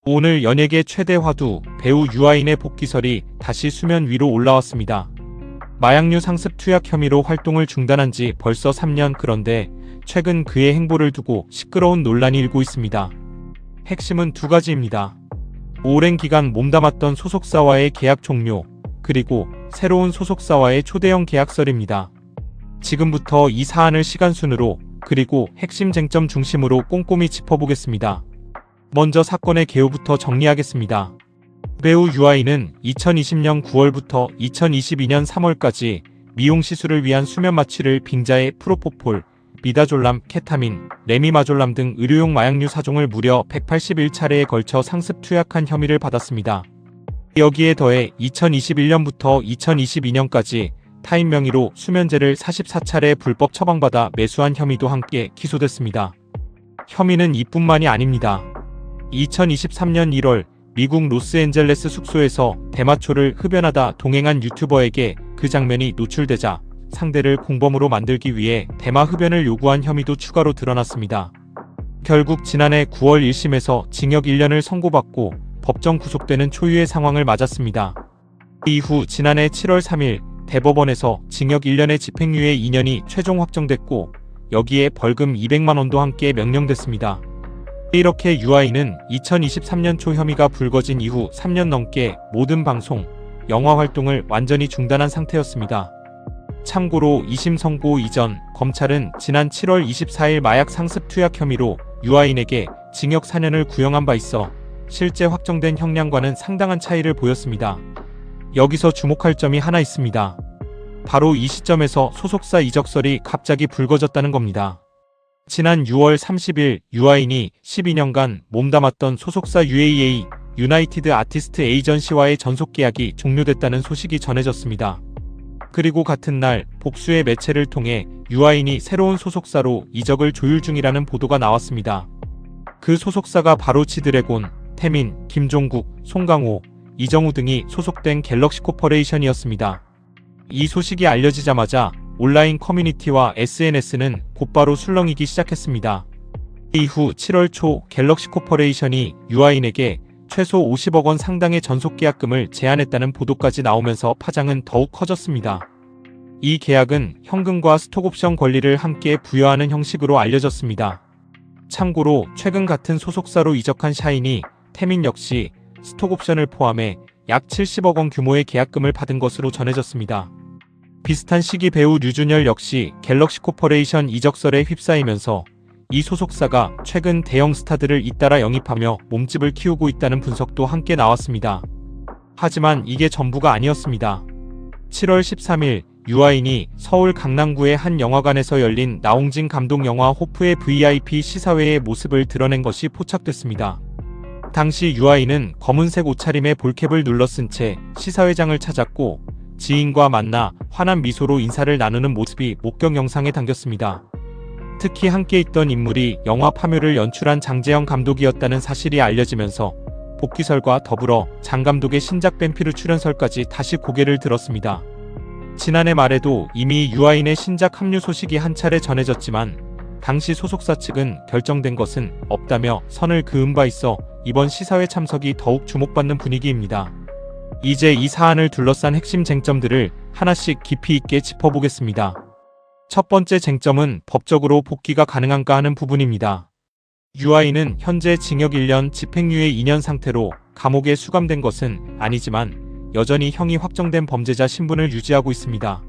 오늘 연예계 최대 화두 배우 유아인의 복귀설이 다시 수면 위로 올라왔습니다. 마약류 상습 투약 혐의로 활동을 중단한 지 벌써 3년. 그런데 최근 그의 행보를 두고 시끄러운 논란이 일고 있습니다. 핵심은 두 가지입니다. 오랜 기간 몸담았던 소속사와의 계약 종료, 그리고 새로운 소속사와의 초대형 계약설입니다. 지금부터 이 사안을 시간순으로, 그리고 핵심 쟁점 중심으로 꼼꼼히 짚어보겠습니다. 먼저 사건의 개요부터 정리하겠습니다. 배우 유아인은 2020년 9월부터 2022년 3월까지 미용 시술을 위한 수면 마취를 빙자해 프로포폴, 미다졸람, 케타민, 레미마졸람 등 의료용 마약류 4종을 무려 181차례에 걸쳐 상습 투약한 혐의를 받았습니다. 여기에 더해 2021년부터 2022년까지 타인 명의로 수면제를 44차례 불법 처방받아 매수한 혐의도 함께 기소됐습니다. 혐의는 이뿐만이 아닙니다. 2023년 1월 미국 로스앤젤레스 숙소에서 대마초를 흡연하다 동행한 유튜버에게 그 장면이 노출되자 상대를 공범으로 만들기 위해 대마 흡연을 요구한 혐의도 추가로 드러났습니다. 결국 지난해 9월 1심에서 징역 1년을 선고받고 법정 구속되는 초유의 상황을 맞았습니다. 이후 지난해 7월 3일 대법원에서 징역 1년의 집행유예 2년이 최종 확정됐고 여기에 벌금 200만 원도 함께 명령됐습니다. 이렇게 유아인은 2023년 초 혐의가 불거진 이후 3년 넘게 모든 방송, 영화 활동을 완전히 중단한 상태였습니다. 참고로 2심 선고 이전 검찰은 지난 7월 24일 마약 상습 투약 혐의로 유아인에게 징역 4년을 구형한 바 있어 실제 확정된 형량과는 상당한 차이를 보였습니다. 여기서 주목할 점이 하나 있습니다. 바로 이 시점에서 소속사 이적설이 갑자기 불거졌다는 겁니다. 지난 6월 30일 유아인이 12년간 몸담았던 소속사 UAA 유나이티드 아티스트 에이전시와의 전속 계약이 종료됐다는 소식이 전해졌습니다. 그리고 같은 날 복수의 매체를 통해 유아인이 새로운 소속사로 이적을 조율 중이라는 보도가 나왔습니다. 그 소속사가 바로 지드래곤, 태민, 김종국, 송강호, 이정우 등이 소속된 갤럭시 코퍼레이션이었습니다. 이 소식이 알려지자마자 온라인 커뮤니티와 SNS는 곧바로 술렁이기 시작했습니다. 이후 7월 초 갤럭시 코퍼레이션이 유아인에게 최소 50억 원 상당의 전속 계약금을 제안했다는 보도까지 나오면서 파장은 더욱 커졌습니다. 이 계약은 현금과 스톡옵션 권리를 함께 부여하는 형식으로 알려졌습니다. 참고로 최근 같은 소속사로 이적한 샤이니, 태민 역시 스톡옵션을 포함해 약 70억 원 규모의 계약금을 받은 것으로 전해졌습니다. 비슷한 시기 배우 류준열 역시 갤럭시 코퍼레이션 이적설에 휩싸이면서 이 소속사가 최근 대형 스타들을 잇따라 영입하며 몸집을 키우고 있다는 분석도 함께 나왔습니다. 하지만 이게 전부가 아니었습니다. 7월 13일 유아인이 서울 강남구의 한 영화관에서 열린 나홍진 감독 영화 호프의 VIP 시사회의 모습을 드러낸 것이 포착됐습니다. 당시 유아인은 검은색 옷차림에 볼캡을 눌러 쓴 채 시사회장을 찾았고 지인과 만나 환한 미소로 인사를 나누는 모습이 목격 영상에 담겼습니다. 특히 함께 있던 인물이 영화 파묘를 연출한 장재영 감독이었다는 사실이 알려지면서 복귀설과 더불어 장 감독의 신작 뱀피르 출연설까지 다시 고개를 들었습니다. 지난해 말에도 이미 유아인의 신작 합류 소식이 한 차례 전해졌지만 당시 소속사 측은 결정된 것은 없다며 선을 그은 바 있어 이번 시사회 참석이 더욱 주목받는 분위기입니다. 이제 이 사안을 둘러싼 핵심 쟁점들을 하나씩 깊이 있게 짚어보겠습니다. 첫 번째 쟁점은 법적으로 복귀가 가능한가 하는 부분입니다. 유아인은 현재 징역 1년 집행유예 2년 상태로 감옥에 수감된 것은 아니지만 여전히 형이 확정된 범죄자 신분을 유지하고 있습니다.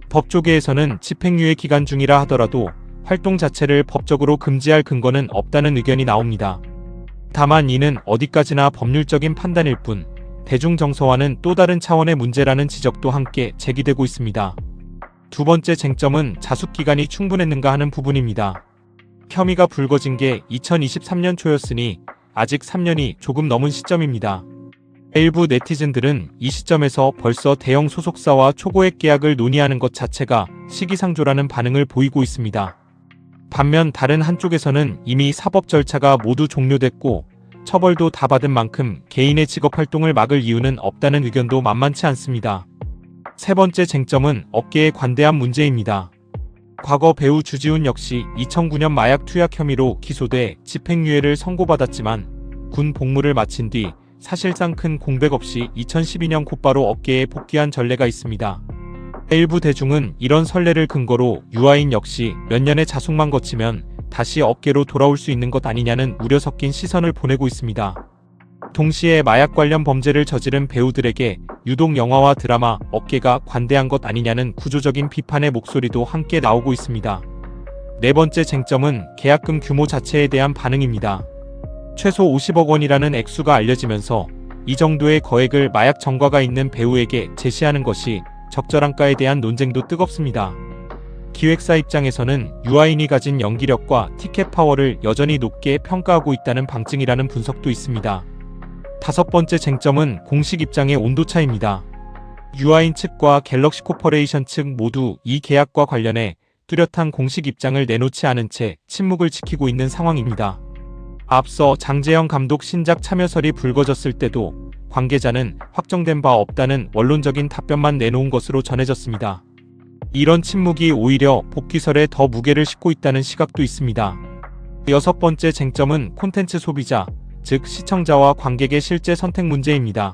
법조계에서는 집행유예 기간 중이라 하더라도 활동 자체를 법적으로 금지할 근거는 없다는 의견이 나옵니다. 다만 이는 어디까지나 법률적인 판단일 뿐 대중 정서와는 또 다른 차원의 문제라는 지적도 함께 제기되고 있습니다. 두 번째 쟁점은 자숙 기간이 충분했는가 하는 부분입니다. 혐의가 불거진 게 2023년 초였으니 아직 3년이 조금 넘은 시점입니다. 일부 네티즌들은 이 시점에서 벌써 대형 소속사와 초고액 계약을 논의하는 것 자체가 시기상조라는 반응을 보이고 있습니다. 반면 다른 한쪽에서는 이미 사법 절차가 모두 종료됐고 처벌도 다 받은 만큼 개인의 직업 활동을 막을 이유는 없다는 의견도 만만치 않습니다. 세 번째 쟁점은 업계에 관대한 문제입니다. 과거 배우 주지훈 역시 2009년 마약 투약 혐의로 기소돼 집행유예를 선고받았지만 군 복무를 마친 뒤 사실상 큰 공백 없이 2012년 곧바로 업계에 복귀한 전례가 있습니다. 일부 대중은 이런 선례를 근거로 유아인 역시 몇 년의 자숙만 거치면 다시 업계로 돌아올 수 있는 것 아니냐는 우려 섞인 시선을 보내고 있습니다. 동시에 마약 관련 범죄를 저지른 배우들에게 유독 영화와 드라마 업계가 관대한 것 아니냐는 구조적인 비판의 목소리도 함께 나오고 있습니다. 네 번째 쟁점은 계약금 규모 자체에 대한 반응입니다. 최소 50억 원이라는 액수가 알려지면서 이 정도의 거액을 마약 전과가 있는 배우에게 제시하는 것이 적절한가에 대한 논쟁도 뜨겁습니다. 기획사 입장에서는 유아인이 가진 연기력과 티켓 파워를 여전히 높게 평가하고 있다는 방증이라는 분석도 있습니다. 다섯 번째 쟁점은 공식 입장의 온도차입니다. 유아인 측과 갤럭시 코퍼레이션 측 모두 이 계약과 관련해 뚜렷한 공식 입장을 내놓지 않은 채 침묵을 지키고 있는 상황입니다. 앞서 장재영 감독 신작 참여설이 불거졌을 때도 관계자는 확정된 바 없다는 원론적인 답변만 내놓은 것으로 전해졌습니다. 이런 침묵이 오히려 복귀설에 더 무게를 싣고 있다는 시각도 있습니다. 여섯 번째 쟁점은 콘텐츠 소비자, 즉 시청자와 관객의 실제 선택 문제입니다.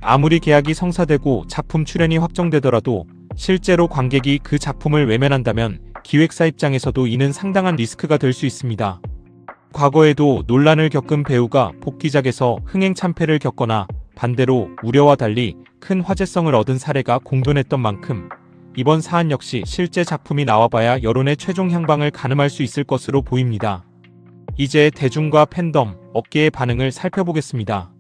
아무리 계약이 성사되고 작품 출연이 확정되더라도 실제로 관객이 그 작품을 외면한다면 기획사 입장에서도 이는 상당한 리스크가 될 수 있습니다. 과거에도 논란을 겪은 배우가 복귀작에서 흥행 참패를 겪거나 반대로 우려와 달리 큰 화제성을 얻은 사례가 공존했던 만큼 이번 사안 역시 실제 작품이 나와봐야 여론의 최종 향방을 가늠할 수 있을 것으로 보입니다. 이제 대중과 팬덤, 업계의 반응을 살펴보겠습니다.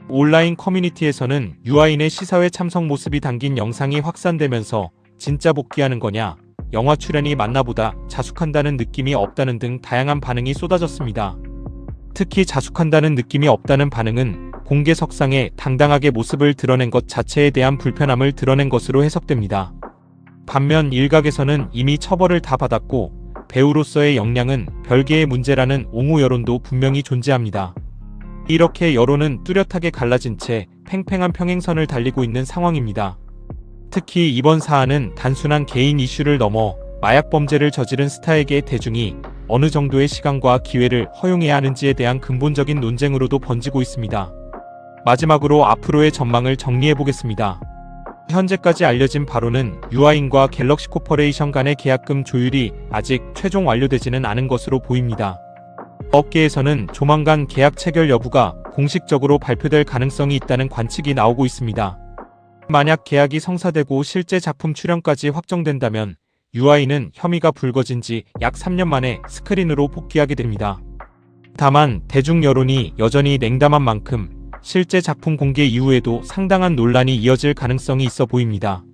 온라인 커뮤니티에서는 유아인의 시사회 참석 모습이 담긴 영상이 확산되면서 진짜 복귀하는 거냐, 영화 출연이 맞나보다 자숙한다는 느낌이 없다는 등 다양한 반응이 쏟아졌습니다. 특히 자숙한다는 느낌이 없다는 반응은 공개석상에 당당하게 모습을 드러낸 것 자체에 대한 불편함을 드러낸 것으로 해석됩니다. 반면 일각에서는 이미 처벌을 다 받았고 배우로서의 역량은 별개의 문제라는 옹호 여론도 분명히 존재합니다. 이렇게 여론은 뚜렷하게 갈라진 채 팽팽한 평행선을 달리고 있는 상황입니다. 특히 이번 사안은 단순한 개인 이슈를 넘어 마약 범죄를 저지른 스타에게 대중이 어느 정도의 시간과 기회를 허용해야 하는지에 대한 근본적인 논쟁으로도 번지고 있습니다. 마지막으로 앞으로의 전망을 정리해보겠습니다. 현재까지 알려진 바로는 유아인과 갤럭시 코퍼레이션 간의 계약금 조율이 아직 최종 완료되지는 않은 것으로 보입니다. 업계에서는 조만간 계약 체결 여부가 공식적으로 발표될 가능성이 있다는 관측이 나오고 있습니다. 만약 계약이 성사되고 실제 작품 출연까지 확정된다면 유아인은 혐의가 불거진 지 약 3년 만에 스크린으로 복귀하게 됩니다. 다만 대중 여론이 여전히 냉담한 만큼 실제 작품 공개 이후에도 상당한 논란이 이어질 가능성이 있어 보입니다.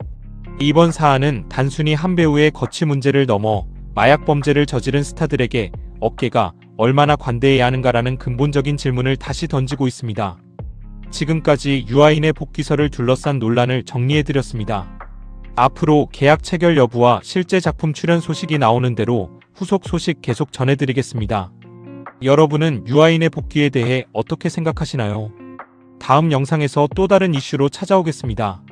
이번 사안은 단순히 한 배우의 거취 문제를 넘어 마약 범죄를 저지른 스타들에게 업계가 얼마나 관대해야 하는가라는 근본적인 질문을 다시 던지고 있습니다. 지금까지 유아인의 복귀설을 둘러싼 논란을 정리해드렸습니다. 앞으로 계약 체결 여부와 실제 작품 출연 소식이 나오는 대로 후속 소식 계속 전해드리겠습니다. 여러분은 유아인의 복귀에 대해 어떻게 생각하시나요? 다음 영상에서 또 다른 이슈로 찾아오겠습니다.